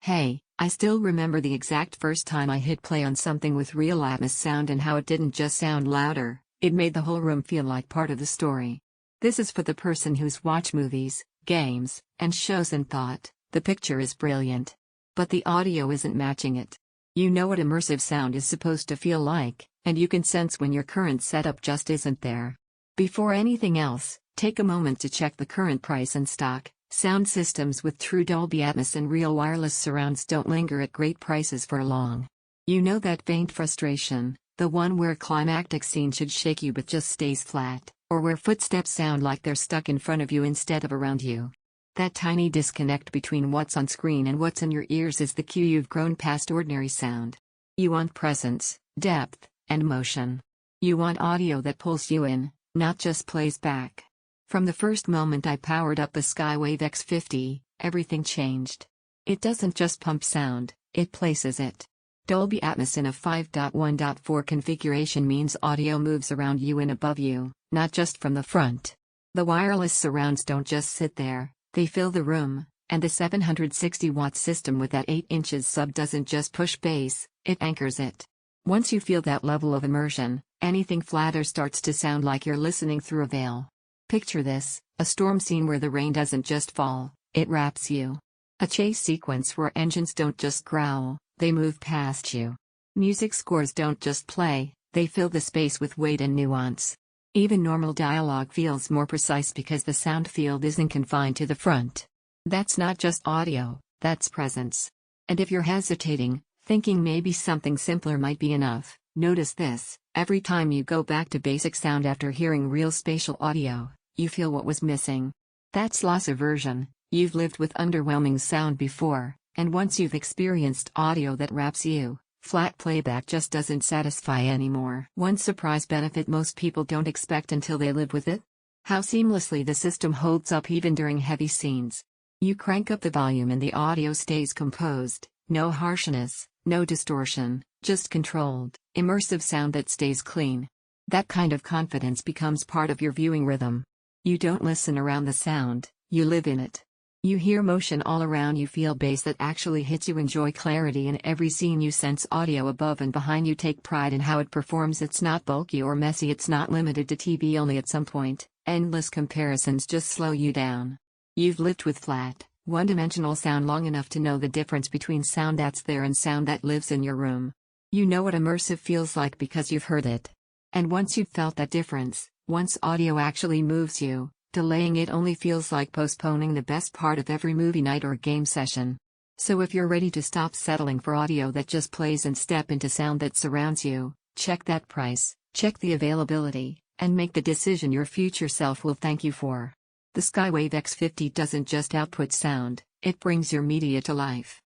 Hey, I still remember the exact first time I hit play on something with real Atmos sound and how it didn't just sound louder, it made the whole room feel like part of the story. This is for the person who's watched movies, games, and shows and thought, the picture is brilliant. But the audio isn't matching it. You know what immersive sound is supposed to feel like, and you can sense when your current setup just isn't there. Before anything else, take a moment to check the current price and stock. Sound systems with true Dolby Atmos and real wireless surrounds don't linger at great prices for long. You know that faint frustration, the one where a climactic scene should shake you but just stays flat, or where footsteps sound like they're stuck in front of you instead of around you. That tiny disconnect between what's on screen and what's in your ears is the cue you've grown past ordinary sound. You want presence, depth, and motion. You want audio that pulls you in, not just plays back. From the first moment I powered up the Skywave X50, everything changed. It doesn't just pump sound, it places it. Dolby Atmos in a 5.1.4 configuration means audio moves around you and above you, not just from the front. The wireless surrounds don't just sit there, they fill the room, and the 760-watt system with that 8 inches sub doesn't just push bass, it anchors it. Once you feel that level of immersion, anything flatter starts to sound like you're listening through a veil. Picture this, a storm scene where the rain doesn't just fall, it wraps you. A chase sequence where engines don't just growl, they move past you. Music scores don't just play, they fill the space with weight and nuance. Even normal dialogue feels more precise because the sound field isn't confined to the front. That's not just audio, that's presence. And if you're hesitating, thinking maybe something simpler might be enough, notice this: every time you go back to basic sound after hearing real spatial audio, you feel what was missing. That's loss aversion. You've lived with underwhelming sound before, and once you've experienced audio that wraps you, flat playback just doesn't satisfy anymore. One surprise benefit most people don't expect until they live with it: how seamlessly the system holds up even during heavy scenes. You crank up the volume and the audio stays composed, no harshness, no distortion, just controlled, immersive sound that stays clean. That kind of confidence becomes part of your viewing rhythm. You don't listen around the sound, you live in it. You hear motion all around you, feel bass that actually hits you, enjoy clarity in every scene, you sense audio above and behind you, take pride in how it performs. It's not bulky or messy, it's not limited to TV only at some point. Endless comparisons just slow you down. You've lived with flat, one-dimensional sound long enough to know the difference between sound that's there and sound that lives in your room. You know what immersive feels like because you've heard it. And once you've felt that difference, once audio actually moves you, delaying it only feels like postponing the best part of every movie night or game session. So if you're ready to stop settling for audio that just plays and step into sound that surrounds you, check that price, check the availability, and make the decision your future self will thank you for. The Skywave X50 doesn't just output sound, it brings your media to life.